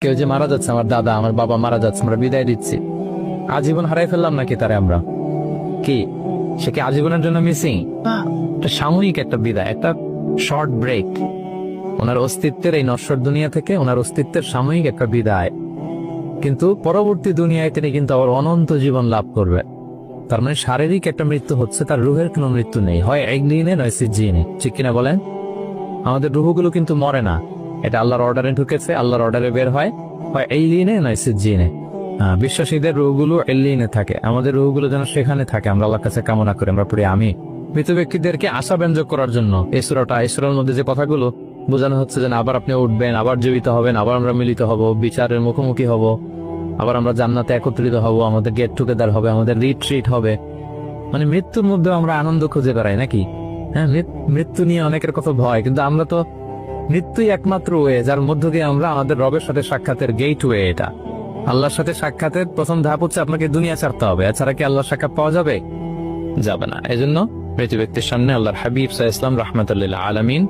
কেউ যে মারা যাচ্ছে, আমার দাদা আমার বাবা মারা যাচ্ছে, আমরা বিদায় দিচ্ছি, আজীবন হারাই ফেললাম নাকি তারে আমরা? কি সে কি আজীবনের জন্য মিসিং? একটা সাময়িক একটা বিদায়, একটা শর্ট ব্রেক। ওনার অস্তিত্বের এই নশ্বর দুনিয়া থেকে ওনার অস্তিত্বের সাময়িক একটা বিদায়, কিন্তু পরবর্তী দুনিয়ায় তিনি কিন্তু আবার অনন্ত জীবন লাভ করবে। তার মানে শারীরিক একটা মৃত্যু হচ্ছে, তার রুহের কোনো মৃত্যু নেই, হয় একদিনে নয় সিজ্জিনে। ঠিক কিনা বলেন? আমাদের রুহগুলো কিন্তু মরে না, এটা আল্লাহর অর্ডারে ঢুকেছে, আল্লাহর অর্ডারে বের হয় এই লিনে নয় সিজ্জিনে। বিশ্বাসীদের রুহগুলো এলিনে থাকে, আমাদের রুহগুলো যেন সেখানে থাকে, আমরা আল্লাহর কাছে কামনা করি। আমরা পড়ি আমি। মৃত ব্যক্তিদেরকে আশাব্যঞ্জক করার জন্য এই সূরার মধ্যে যে কথাগুলো বোঝানো হচ্ছে যে আবার আপনি উঠবেন, আবার জীবিত হবেন, আবার আমরা মিলিত হব, বিচারের মুখোমুখি হব, আবার আমরা জান্নাতে একত্রিত হব, আমাদের গেট টুগেদার হবে, আমাদের রিট্রিট হবে। মানে মৃত্যুর মধ্যে আমরা আনন্দ খুঁজে বেড়াই নাকি? হ্যাঁ, মৃত্যু নিয়ে অনেকের কথা ভয়, কিন্তু আমরা তো মৃত্যুই একমাত্র ওয়ে যার মধ্য দিয়ে আমরা আমাদের রবের সাথে সাক্ষাতের গেট ওয়ে। এটা আল্লাহর সাথে সাক্ষাতের প্রথম ধাপ হচ্ছে আপনাকে দুনিয়া ছাড়তে হবে, এছাড়া কি আল্লাহর সাক্ষাৎ পাওয়া যাবে? যাবে না। এই জন্য মৃত ব্যক্তির সামনে আল্লাহর হাবিব সাল্লাল্লাহু আলাইহি রাহমাতুল্লিল আলামিন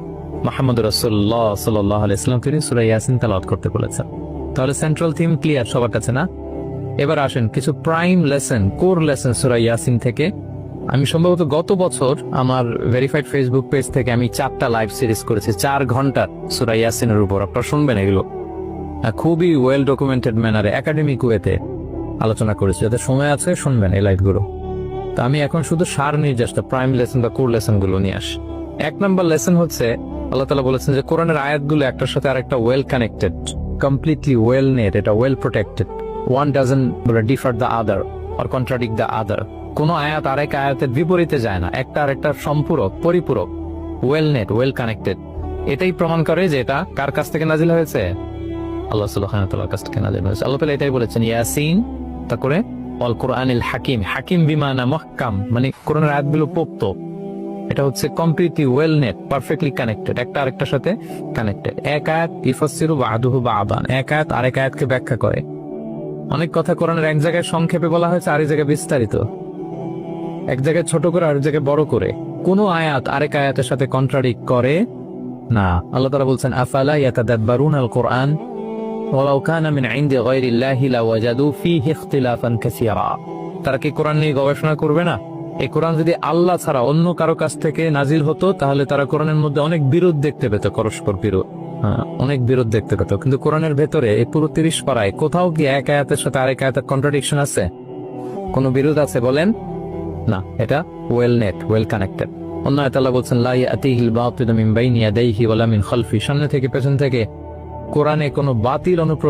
মুহাম্মদ রাসূলুল্লাহ সাল্লাল্লাহু আলাইহি ওয়াসাল্লাম তিনি সূরা ইয়াসিন তেলাওয়াত করতে বলেছেন। তাহলে সেন্ট্রাল থিম ক্লিয়ার সবার কাছে না? এবার আসেন কিছু প্রাইম লেসন, কোর লেসন সূরা ইয়াসিন থেকে। আমি সম্ভবত গত বছর আমার ভেরিফাইড ফেসবুক পেজ থেকে আমি 4টা লাইভ সিরিজ করেছি 4 ঘন্টার সূরা ইয়াসিনের উপর। আপনারা শুনবেন এগুলো, খুবই ওয়েল ডকুমেন্টেড ম্যানারে একাডেমিক ওয়েতে আলোচনা করেছি। যাদের সময় আছে শুনবেন এই লাইভগুলো। তো আমি এখন শুধু সার নির্যাসটা প্রাইম লেসন বা কোর লেসন গুলো নিয়ে আসি। 1 নম্বর লেসন হচ্ছে আল্লাহ তাআলা বলেছেন যে কোরআনের আয়াতগুলো একটার সাথে আরেকটা well connected, completely well knit, এটা well protected. One doesn't differ the other or contradict the other. কোন আয়াত আরেক আয়াতের বিপরীতে যায় না, একটা আরেকটার সম্পূরক, পরিপূরক, ওয়েল নেট, ওয়েল কানেক্টেড। এটাই প্রমাণ করে যে এটা কার কাছ থেকে নাজিল হয়েছে? আল্লাহ সুবহানাহু ওয়া তাআলার কাছ থেকে নাজিল হয়েছে। আল্লাহ তাআলা এটাই বলেছেন ইয়াসিন, তারপরে আল কোরআনিল হাকিম। হাকিম বিমানা মুহকাম, মানে কোরআনের আয়াতগুলো পোক্ত। এটা হচ্ছে completely well net, perfectly connected, একটা আরেকটার সাথে কানেক্টেড। এক আয়াত ইফাসসিরু বা'দুহু বা'দান, এক আয়াত আরেক আয়াতকে ব্যাখ্যা করে। অনেক কথা কোরআনের এক জায়গায় সংক্ষেপে বলা হয়েছে, আরেক জায়গায় বিস্তারিত, এক জায়গায় ছোট করে আরেক জায়গায় বড় করে। কোন আয়াত আরেক আয়াতের সাথে কন্ট্রাডিক্ট করে না। আল্লাহ তাআলা বলছেন আফালা ইয়াতাদাব্বারুনাল কুরআন ওয়ালাউ কানা মিন ইনদি গায়রিল্লাহি লাওয়াজাদু ফীহি ইখতিলাফান কাসীরা। তারা কি কোরআন নিয়ে গবেষণা করবে না? এই কোরআন যদি আল্লাহ ছাড়া অন্য কারো কাছ থেকে নাজিল হতো তাহলে তারা কোরআনের মধ্যে অনেক বিরোধ দেখতে পেত, পরস্পর বিরোধ, অনেক বিরোধ দেখতে পেত। কিন্তু কোরআনের ভেতরে এই পুরো 30 পারায় কোথাও কি এক আয়াতের সাথে আরেক আয়াতের কন্ট্রাডিকশন আছে? কোন বিরোধ আছে বলেন? না, এটা ওয়েল নেট, ওয়েল কানেক্টেড। অন্য আয়াতে আল্লাহ বলছেন লা ইয়াতিহিল বাতিলু মিন বাইনি ইয়াদাইহি ওয়ালা মিন খালফি, সামনে থেকে পেছন থেকে কোরআনে কোনো বাতিল অনুপ্রবেশ